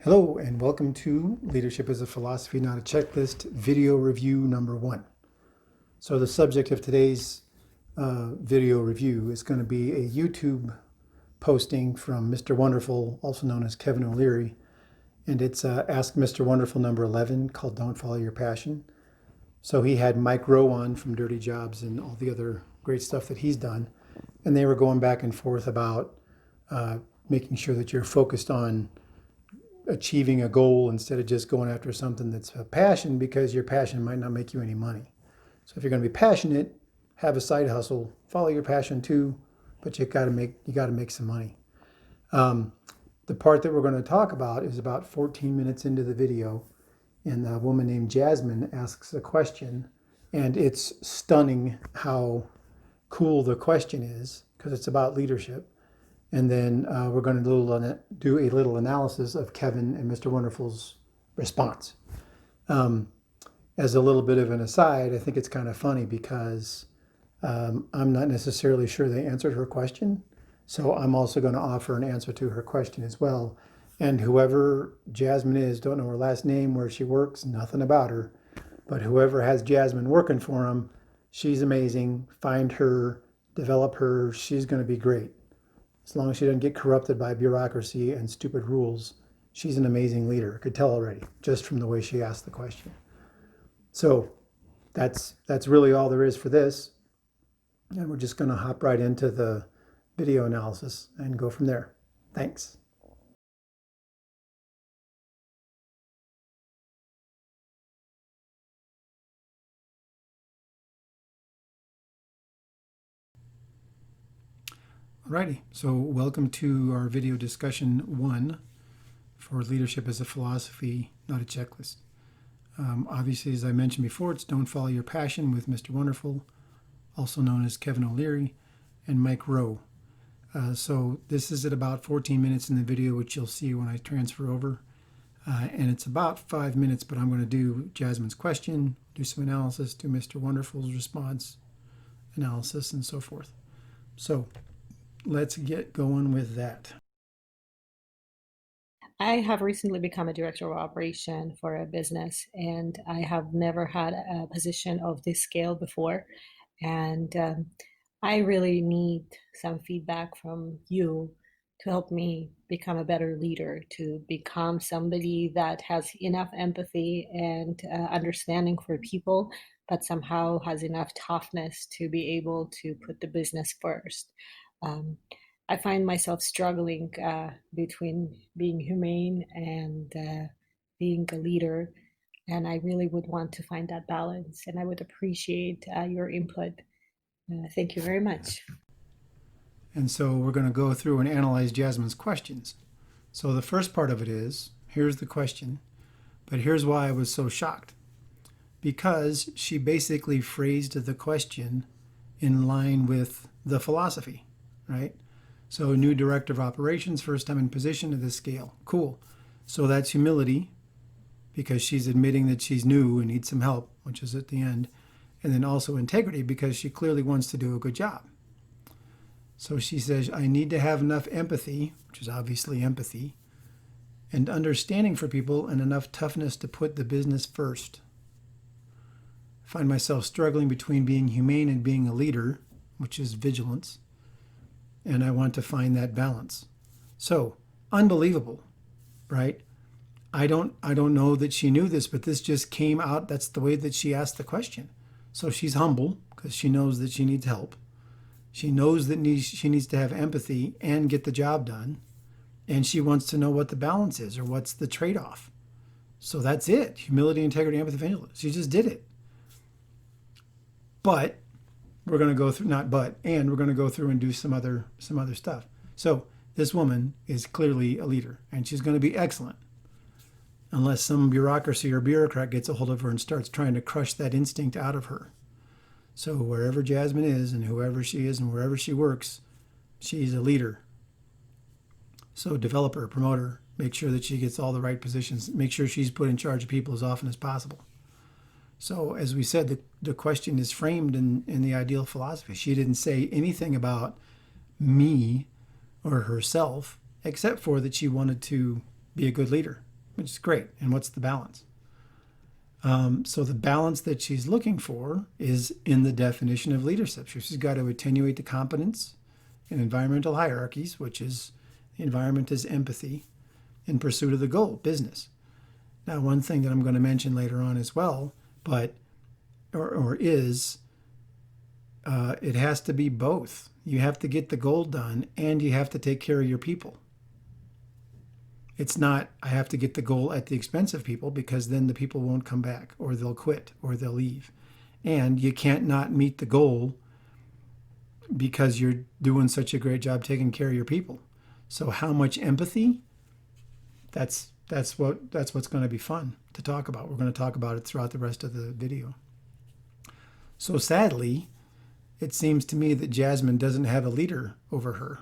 Hello and welcome to Leadership is a Philosophy, Not a Checklist video review number 1. So the subject of today's video review is going to be a YouTube posting from Mr. Wonderful, also known as Kevin O'Leary, and it's Ask Mr. Wonderful number 11 called Don't Follow Your Passion. So he had Mike Rowe on from Dirty Jobs and all the other great stuff that he's done, and they were going back and forth about making sure that you're focused on achieving a goal instead of just going after something that's a passion, because your passion might not make you any money. So if you're going to be passionate, have a side hustle, follow your passion too, but you got to make some money. The part that we're going to talk about is about 14 minutes into the video, and a woman named Jasmine asks a question, and it's stunning how cool the question is because it's about leadership. And then we're going to do a little analysis of Kevin and Mr. Wonderful's response. As a little bit of an aside, I think it's kind of funny because I'm not necessarily sure they answered her question. So I'm also going to offer an answer to her question as well. And whoever Jasmine is, don't know her last name, where she works, nothing about her. But whoever has Jasmine working for him, she's amazing. Find her, develop her. She's going to be great. As long as she doesn't get corrupted by bureaucracy and stupid rules, she's an amazing leader. I could tell already, just from the way she asked the question. So that's really all there is for this. And we're just going to hop right into the video analysis and go from there. Thanks. Alrighty, so welcome to our video discussion 1 for Leadership as a Philosophy, Not a Checklist. Obviously, as I mentioned before, it's Don't Follow Your Passion with Mr. Wonderful, also known as Kevin O'Leary, and Mike Rowe. So this is at about 14 minutes in the video, which you'll see when I transfer over. And it's about 5 minutes, but I'm going to do Jasmine's question, do some analysis, do Mr. Wonderful's response analysis, and so forth. So let's get going with that. I have recently become a director of operation for a business, and I have never had a position of this scale before. And I really need some feedback from you to help me become a better leader, to become somebody that has enough empathy and understanding for people, but somehow has enough toughness to be able to put the business first. Um, I find myself struggling between being humane and being a leader, and I really would want to find that balance, and I would appreciate your input. Thank you very much. And so we're going to go through and analyze Jasmine's questions. So the first part of it is, here's the question, but here's why I was so shocked. Because she basically phrased the question in line with the philosophy, right? So new director of operations, first time in position at this scale. Cool. So that's humility, because she's admitting that she's new and needs some help, which is at the end. And then also integrity, because she clearly wants to do a good job. So she says, I need to have enough empathy, which is obviously empathy, and understanding for people, and enough toughness to put the business first. I find myself struggling between being humane and being a leader, which is vigilance, and I want to find that balance. So, unbelievable, right? I don't know that she knew this, but this just came out. That's the way that she asked the question. So she's humble because she knows that she needs help. She knows that she needs to have empathy and get the job done. And she wants to know what the balance is, or what's the trade-off. So that's it. Humility, integrity, empathy, vigilance. She just did it. But we're going to go through, we're going to go through and do some other stuff. So this woman is clearly a leader, and she's going to be excellent, unless some bureaucracy or bureaucrat gets a hold of her and starts trying to crush that instinct out of her. So wherever Jasmine is, and whoever she is, and wherever she works, she's a leader. So develop her, promote her, make sure that she gets all the right positions, make sure she's put in charge of people as often as possible. So as we said, the question is framed in the ideal philosophy. She didn't say anything about me or herself, except for that she wanted to be a good leader. which is great. And what's the balance? So the balance that she's looking for is in the definition of leadership. She's got to attenuate the competence in environmental hierarchies, which is the environment is empathy in pursuit of the goal, business. Now, one thing that I'm going to mention later on as well, but it has to be both. You have to get the goal done and you have to take care of your people. It's not, I have to get the goal at the expense of people, because then the people won't come back, or they'll quit, or they'll leave. And you can't not meet the goal because you're doing such a great job taking care of your people. So how much empathy? That's what's going to be fun to talk about. We're going to talk about it throughout the rest of the video. So sadly, it seems to me that Jasmine doesn't have a leader over her,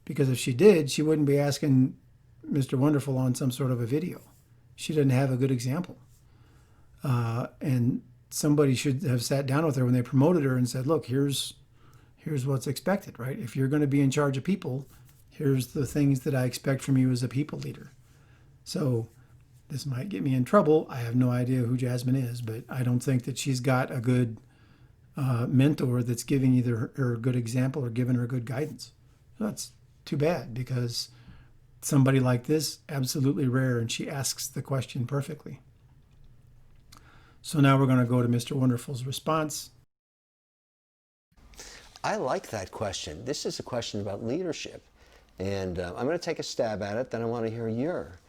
because if she did, she wouldn't be asking Mr. Wonderful on some sort of a video. She didn't have a good example. And somebody should have sat down with her when they promoted her and said, look, here's what's expected, right? If you're going to be in charge of people, here's the things that I expect from you as a people leader. So this might get me in trouble. I have no idea who Jasmine is, but I don't think that she's got a good mentor that's giving either her a good example or giving her good guidance. So that's too bad, because somebody like this, absolutely rare, and she asks the question perfectly. So now we're going to go to Mr. Wonderful's response. I like that question. This is a question about leadership. And I'm going to take a stab at it, then I want to hear your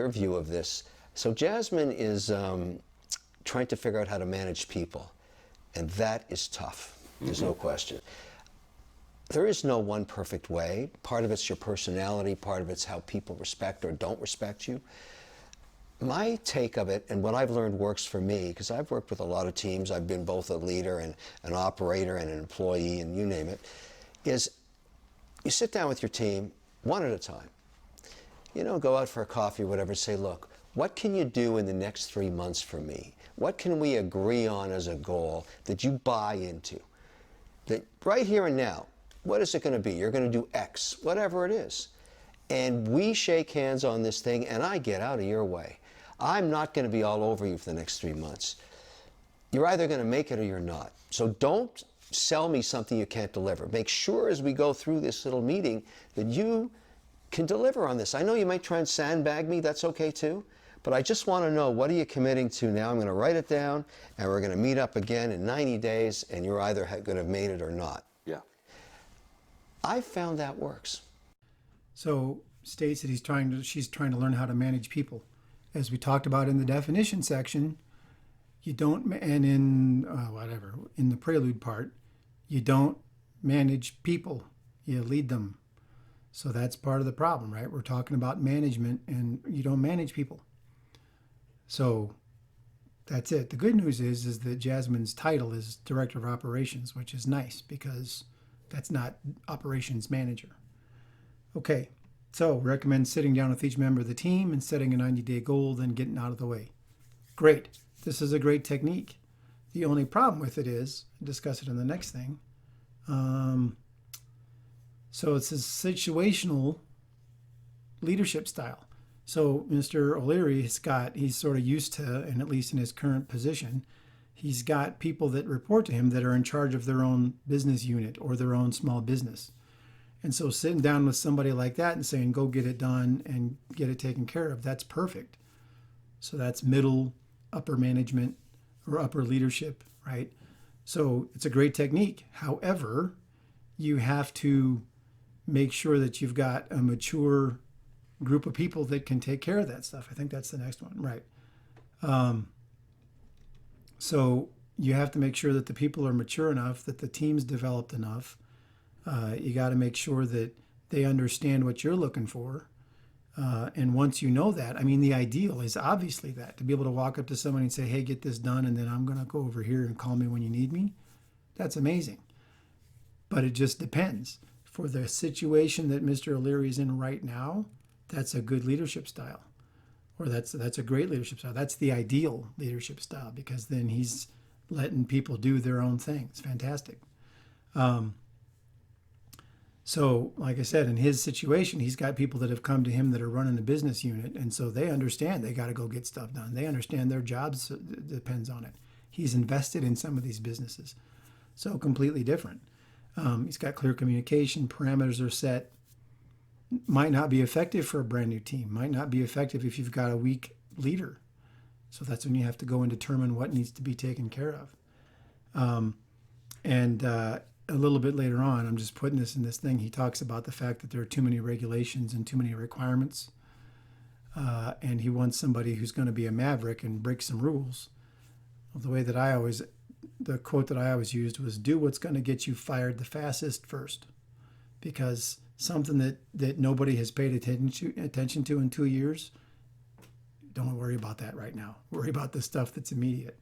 view of this. So Jasmine is trying to figure out how to manage people, and that is tough. There's no question. There is no one perfect way. Part of it's your personality, part of it's how people respect or don't respect you. My take of it, and what I've learned works for me, because I've worked with a lot of teams, I've been both a leader and an operator and an employee and you name it, is you sit down with your team one at a time. You know, go out for a coffee or whatever, say, look, what can you do in the next 3 months for me? What can we agree on as a goal that you buy into? That right here and now, what is it going to be? You're going to do X, whatever it is. And we shake hands on this thing, and I get out of your way. I'm not going to be all over you for the next 3 months. You're either going to make it or you're not. So don't sell me something you can't deliver. Make sure as we go through this little meeting that you can deliver on this. I know you might try and sandbag me. That's okay too. But I just want to know, what are you committing to now? I'm going to write it down, and we're going to meet up again in 90 days, and you're either going to have made it or not. Yeah. I found that works. So states that she's trying to learn how to manage people. As we talked about in the definition section, you don't, and in in the prelude part, you don't manage people, you lead them. So that's part of the problem, right? We're talking about management, and you don't manage people. So that's it. The good news is that Jasmine's title is Director of Operations, which is nice, because that's not operations manager. Okay, so recommend sitting down with each member of the team and setting a 90-day goal, then getting out of the way. Great. This is a great technique. The only problem with it is, discuss it in the next thing. So it's a situational leadership style. So Mr. O'Leary he's sort of used to, and at least in his current position, he's got people that report to him that are in charge of their own business unit or their own small business. And so sitting down with somebody like that and saying, go get it done and get it taken care of, that's perfect. So that's middle, upper management, or upper leadership, right? So it's a great technique. However, you have to make sure that you've got a mature group of people that can take care of that stuff. I think that's the next one, right? So you have to make sure that the people are mature enough, that the team's developed enough. You got to make sure that they understand what you're looking for. And once you know that, I mean, the ideal is obviously that, to be able to walk up to somebody and say, hey, get this done, and then I'm going to go over here and call me when you need me. That's amazing. But it just depends. For the situation that Mr. O'Leary is in right now, that's a good leadership style. Or that's a great leadership style. That's the ideal leadership style, because then he's letting people do their own thing. It's fantastic. So, like I said, in his situation, he's got people that have come to him that are running a business unit, and so they understand they got to go get stuff done. They understand their jobs depends on it. He's invested in some of these businesses, so completely different. He's got clear communication, parameters are set. Might not be effective for a brand new team. Might not be effective if you've got a weak leader. So that's when you have to go and determine what needs to be taken care of. And a little bit later on, I'm just putting this in this thing, he talks about the fact that there are too many regulations and too many requirements. And he wants somebody who's going to be a maverick and break some rules. Well, the quote that I always used was, do what's going to get you fired the fastest first. Because something that nobody has paid attention to in 2 years, don't worry about that right now. Worry about the stuff that's immediate.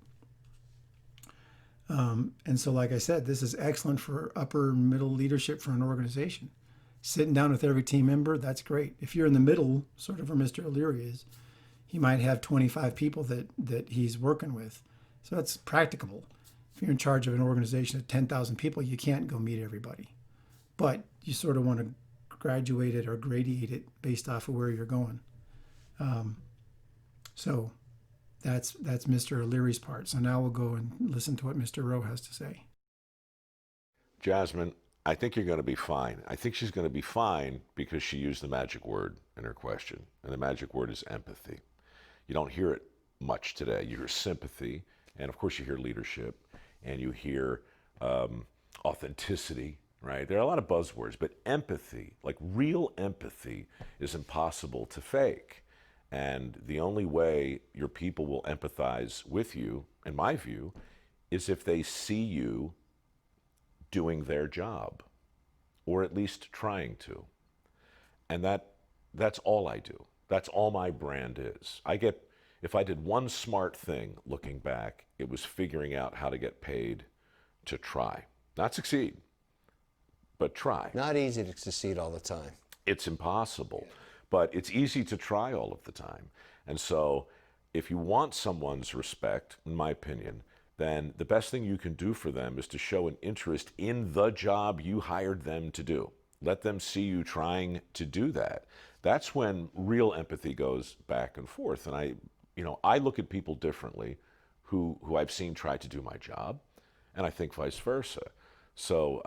And so, like I said, this is excellent for upper and middle leadership for an organization. Sitting down with every team member, that's great. If you're in the middle, sort of where Mr. O'Leary is, he might have 25 people that he's working with. So that's practicable. If you're in charge of an organization of 10,000 people, you can't go meet everybody. But you sort of want to graduate it or gradiate it based off of where you're going. So that's Mr. O'Leary's part. So now we'll go and listen to what Mr. Rowe has to say. Jasmine, I think you're going to be fine. I think she's going to be fine because she used the magic word in her question. And the magic word is empathy. You don't hear it much today. You hear sympathy, and of course you hear leadership, and you hear authenticity, right? There are a lot of buzzwords, but empathy, like real empathy, is impossible to fake. And the only way your people will empathize with you, in my view, is if they see you doing their job, or at least trying to. And that's all I do. That's all my brand is. If I did one smart thing looking back, it was figuring out how to get paid to try. Not succeed, but try. Not easy to succeed all the time. It's impossible, but it's easy to try all of the time. And so if you want someone's respect, in my opinion, then the best thing you can do for them is to show an interest in the job you hired them to do. Let them see you trying to do that. That's when real empathy goes back and forth. And I look at people differently who I've seen try to do my job, and I think vice versa. So,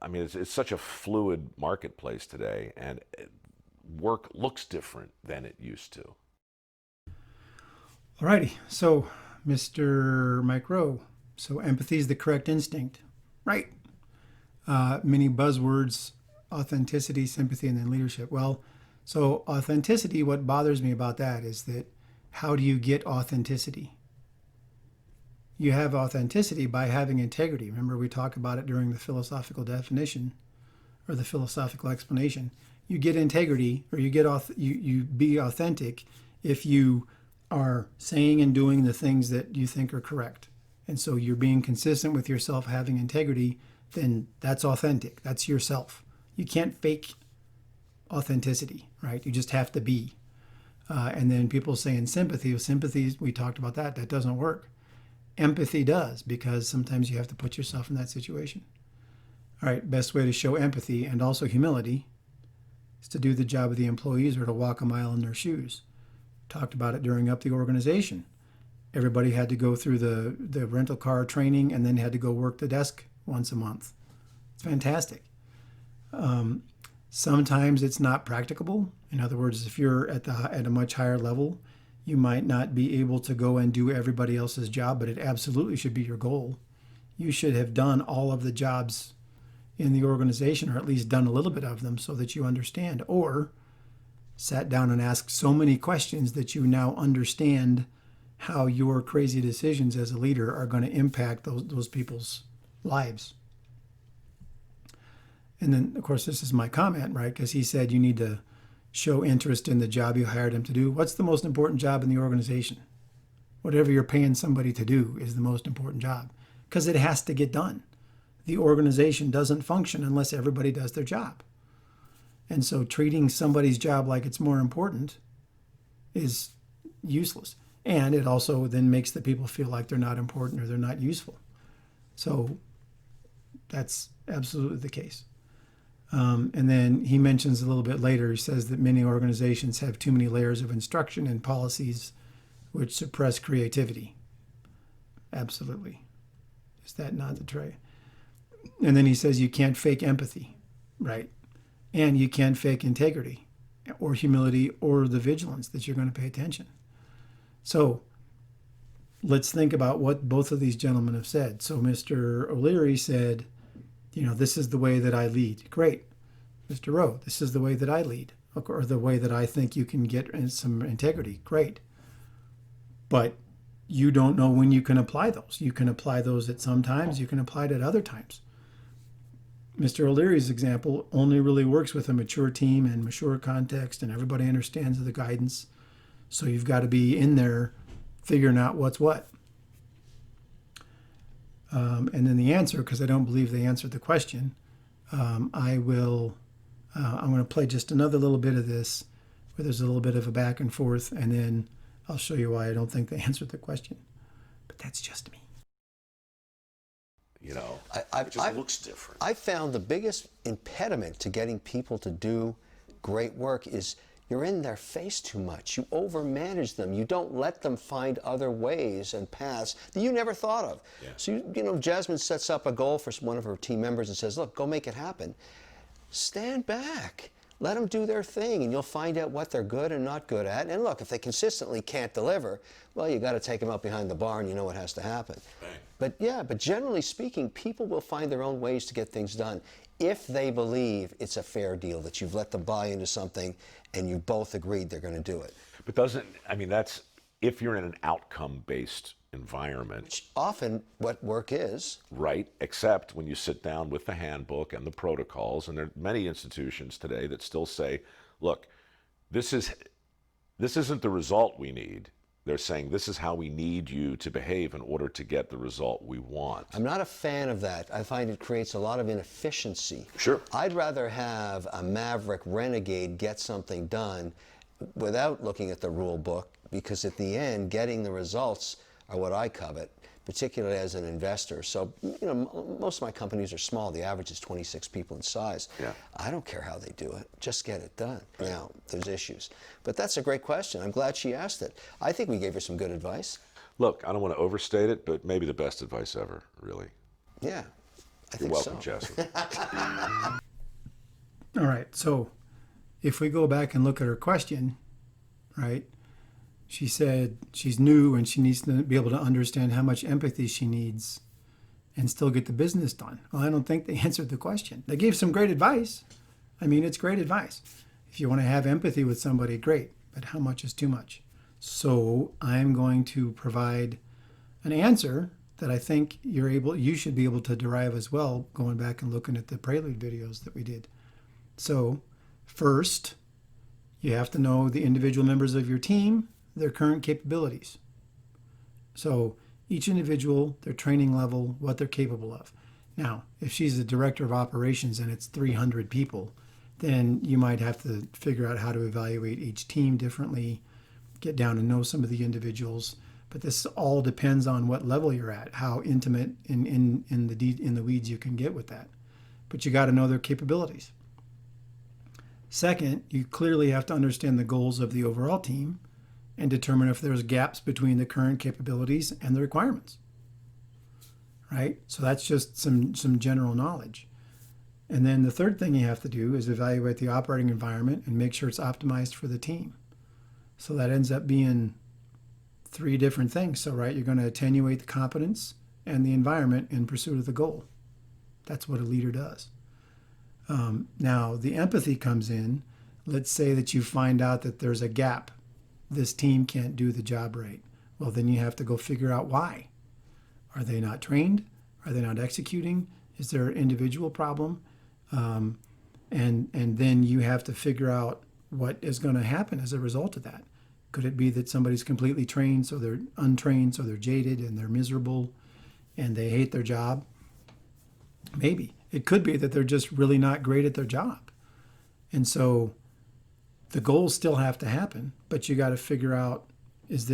it's such a fluid marketplace today, and work looks different than it used to. Alrighty, so Mr. Mike Rowe. So empathy is the correct instinct, right? Many buzzwords: authenticity, sympathy, and then leadership. Well, so authenticity, what bothers me about that is that how do you get authenticity? You have authenticity by having integrity. Remember, we talked about it during the philosophical definition or the philosophical explanation. You get integrity, or you be authentic if you are saying and doing the things that you think are correct. And so you're being consistent with yourself, having integrity, then that's authentic. That's yourself. You can't fake authenticity, right? You just have to be. And then people saying sympathy, we talked about that. That doesn't work. Empathy does, because sometimes you have to put yourself in that situation. All right, best way to show empathy and also humility is to do the job of the employees or to walk a mile in their shoes. Talked about it during Up the Organization. Everybody had to go through the rental car training and then had to go work the desk once a month. It's fantastic. Sometimes it's not practicable. In other words, if you're at a much higher level, you might not be able to go and do everybody else's job, but it absolutely should be your goal. You should have done all of the jobs in the organization, or at least done a little bit of them so that you understand, or sat down and asked so many questions that you now understand how your crazy decisions as a leader are going to impact those people's lives. And then, of course, this is my comment, right? Because he said you need to show interest in the job you hired him to do. What's the most important job in the organization? Whatever you're paying somebody to do is the most important job, because it has to get done. The organization doesn't function unless everybody does their job. And so treating somebody's job like it's more important is useless. And it also then makes the people feel like they're not important or they're not useful. So that's absolutely the case. And then he mentions a little bit later, he says that many organizations have too many layers of instruction and policies which suppress creativity. Absolutely. Is that not the tray? And then he says you can't fake empathy, right? And you can't fake integrity or humility or the vigilance that you're going to pay attention. So let's think about what both of these gentlemen have said. So Mr. O'Leary said, this is the way that I lead. Great. Mr. Rowe, this is the way that I lead, or the way that I think you can get some integrity. Great. But you don't know when you can apply those. You can apply those at some times, you can apply it at other times. Mr. O'Leary's example only really works with a mature team and mature context, and everybody understands the guidance. So you've got to be in there figuring out what's what. And then the answer, because I don't believe they answered the question, I'm going to play just another little bit of this where there's a little bit of a back and forth, and then I'll show you why I don't think they answered the question. But that's just me. It just looks different. I found the biggest impediment to getting people to do great work is you're in their face too much. You overmanage them. You don't let them find other ways and paths that you never thought of. Yeah. So, Jasmine sets up a goal for one of her team members and says, look, go make it happen. Stand back. Let them do their thing, and you'll find out what they're good and not good at. And look, if they consistently can't deliver, well, you got to take them out behind the bar, and you know what has to happen. Right. But generally speaking, people will find their own ways to get things done if they believe it's a fair deal, that you've let them buy into something and you both agreed they're going to do it. But that's if you're in an outcome-based environment. Which often what work is. Right, except when you sit down with the handbook and the protocols, and there are many institutions today that still say, look, this isn't the result we need. They're saying this is how we need you to behave in order to get the result we want. I'm not a fan of that. I find it creates a lot of inefficiency. Sure. I'd rather have a maverick renegade get something done without looking at the rule book, because at the end, getting the results are what I covet, particularly as an investor. So, most of my companies are small. The average is 26 people in size. Yeah. I don't care how they do it. Just get it done. Right. Now, there's issues. But that's a great question. I'm glad she asked it. I think we gave her some good advice. Look, I don't want to overstate it, but maybe the best advice ever, really. Yeah, I think You're welcome, so. Jasmine. All right, so if we go back and look at her question, right, she said she's new and she needs to be able to understand how much empathy she needs and still get the business done. Well, I don't think they answered the question. They gave some great advice. I mean, it's great advice. If you want to have empathy with somebody, great, but how much is too much? So I'm going to provide an answer that I think you should be able to derive as well, going back and looking at the prelude videos that we did. So first, you have to know the individual members of your team, their current capabilities. So each individual, their training level, what they're capable of. Now, if she's the director of operations and it's 300 people, then you might have to figure out how to evaluate each team differently, get down and know some of the individuals. But this all depends on what level you're at, how intimate in the weeds you can get with that. But you got to know their capabilities. Second, you clearly have to understand the goals of the overall team and determine if there's gaps between the current capabilities and the requirements. Right? So that's just some general knowledge. And then the third thing you have to do is evaluate the operating environment and make sure it's optimized for the team. So that ends up being 3 different things. So, right, you're going to attenuate the competence and the environment in pursuit of the goal. That's what a leader does. Now, the empathy comes in. Let's say that you find out that there's a gap. This team can't do the job right. Well, then you have to go figure out why. Are they not trained? Are they not executing? Is there an individual problem? And then you have to figure out what is going to happen as a result of that. Could it be that somebody's completely trained, so they're untrained, so they're jaded and they're miserable and they hate their job? Maybe. It could be that they're just really not great at their job. And so the goals still have to happen, but you got to figure out, is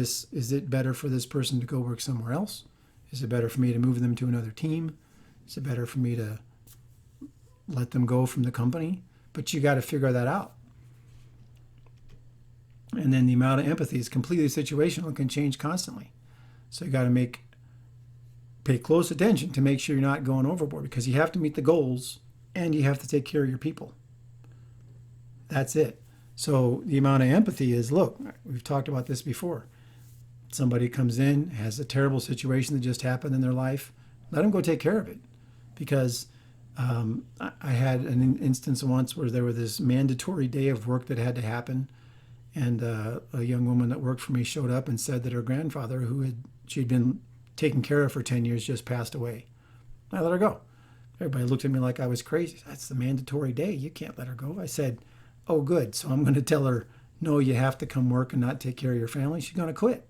it better for this person to go work somewhere else? Is it better for me to move them to another team? Is it better for me to let them go from the company, but you got to figure that out. And then the amount of empathy is completely situational and can change constantly. So you got to pay close attention to make sure you're not going overboard, because you have to meet the goals and you have to take care of your people. That's it. So the amount of empathy is, look, we've talked about this before. Somebody comes in, has a terrible situation that just happened in their life, let them go take care of it. Because I had an instance once where there was this mandatory day of work that had to happen. And a young woman that worked for me showed up and said that her grandfather, she'd been taken care of for 10 years, just passed away. I let her go. Everybody looked at me like I was crazy. That's the mandatory day. You can't let her go. I said, oh, good. So I'm going to tell her, no, you have to come work and not take care of your family. She's going to quit.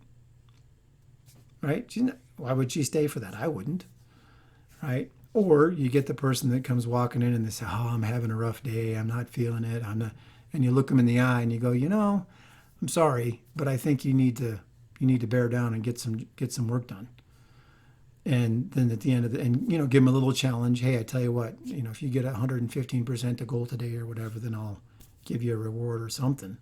Right? Why would she stay for that? I wouldn't. Right? Or you get the person that comes walking in and they say, oh, I'm having a rough day. I'm not feeling it. I'm not. And you look them in the eye and you go, I'm sorry, but I think you need to bear down and get some work done. And then at the end of give them a little challenge. Hey, I tell you what, if you get 115% to goal today or whatever, then I'll give you a reward or something.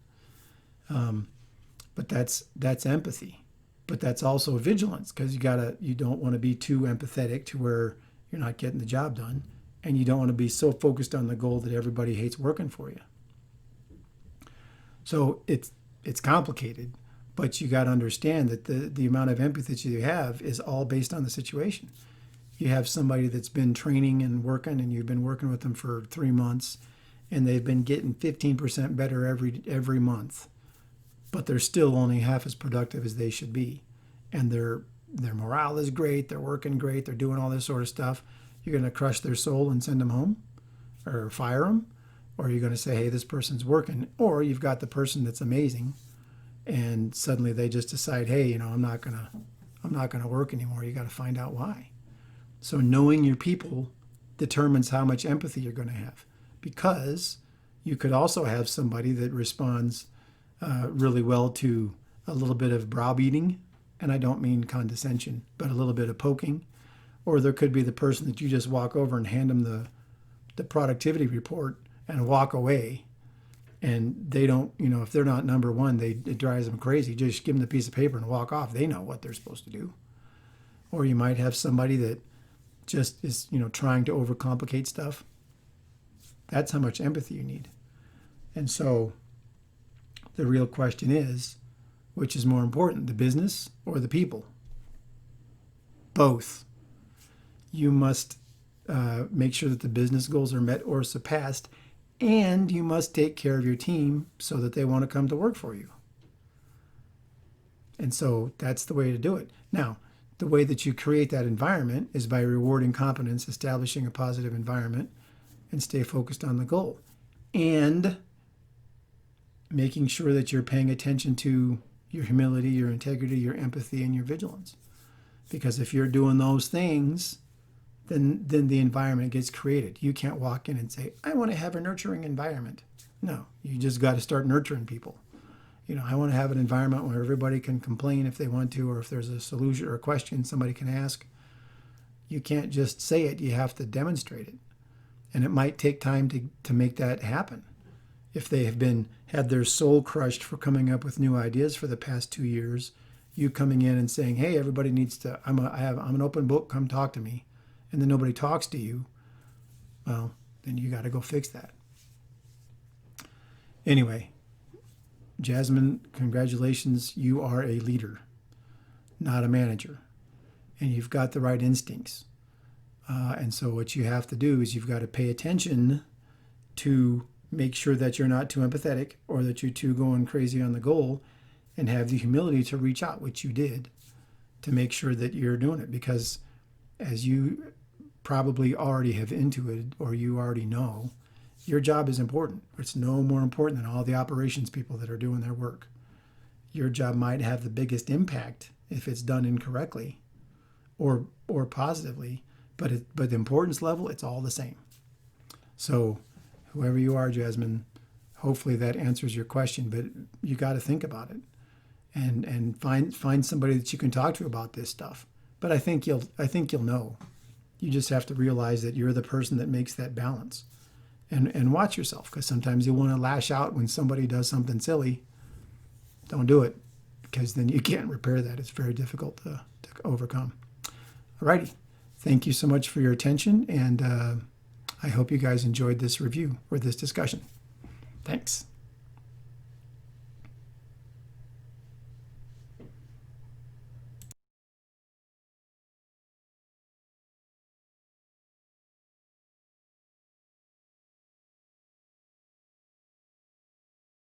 But that's empathy. But that's also vigilance, because you don't want to be too empathetic to where you're not getting the job done, and you don't want to be so focused on the goal that everybody hates working for you. So it's complicated, but you got to understand that the amount of empathy that you have is all based on the situation. You have somebody that's been training and working, and you've been working with them for 3 months, and they've been getting 15% better every month, but they're still only half as productive as they should be. And their morale is great, they're working great, they're doing all this sort of stuff. You're going to crush their soul and send them home or fire them? Or you're going to say, hey, this person's working. Or you've got the person that's amazing, and suddenly they just decide, hey, I'm not gonna work anymore. You got to find out why. So knowing your people determines how much empathy you're going to have, because you could also have somebody that responds really well to a little bit of browbeating, and I don't mean condescension, but a little bit of poking. Or there could be the person that you just walk over and hand them the productivity report and walk away, and they don't, if they're not number one, it drives them crazy. Just give them the piece of paper and walk off. They know what they're supposed to do. Or you might have somebody that just is, trying to overcomplicate stuff. That's how much empathy you need. And so the real question is, which is more important, the business or the people? Both. You must make sure that the business goals are met or surpassed, and you must take care of your team so that they want to come to work for you. And so that's the way to do it. Now, the way that you create that environment is by rewarding competence, establishing a positive environment, and stay focused on the goal. And making sure that you're paying attention to your humility, your integrity, your empathy, and your vigilance. Because if you're doing those things, then the environment gets created. You can't walk in and say, I want to have a nurturing environment. No, you just got to start nurturing people. I want to have an environment where everybody can complain if they want to, or if there's a solution or a question somebody can ask. You can't just say it, you have to demonstrate it. And it might take time to make that happen. If they have had their soul crushed for coming up with new ideas for the past 2 years, you coming in and saying, hey, everybody needs to, I'm an open book, come talk to me, and then nobody talks to you, well, then you got to go fix that. Anyway, Jasmine, congratulations. You are a leader, not a manager, and you've got the right instincts. And so what you have to do is you've got to pay attention to make sure that you're not too empathetic or that you're too going crazy on the goal, and have the humility to reach out, which you did, to make sure that you're doing it. Because as you probably already have intuited, or you already know, your job is important. It's no more important than all the operations people that are doing their work. Your job might have the biggest impact if it's done incorrectly or positively, but the importance level, it's all the same. So whoever you are, Jasmine, hopefully that answers your question, but you got to think about it and find somebody that you can talk to about this stuff. But I think you'll know. You just have to realize that you're the person that makes that balance. and watch yourself, because sometimes you want to lash out when somebody does something silly. Don't do it, because then you can't repair that. It's very difficult to overcome. Alrighty. Thank you so much for your attention, and I hope you guys enjoyed this review or this discussion. Thanks.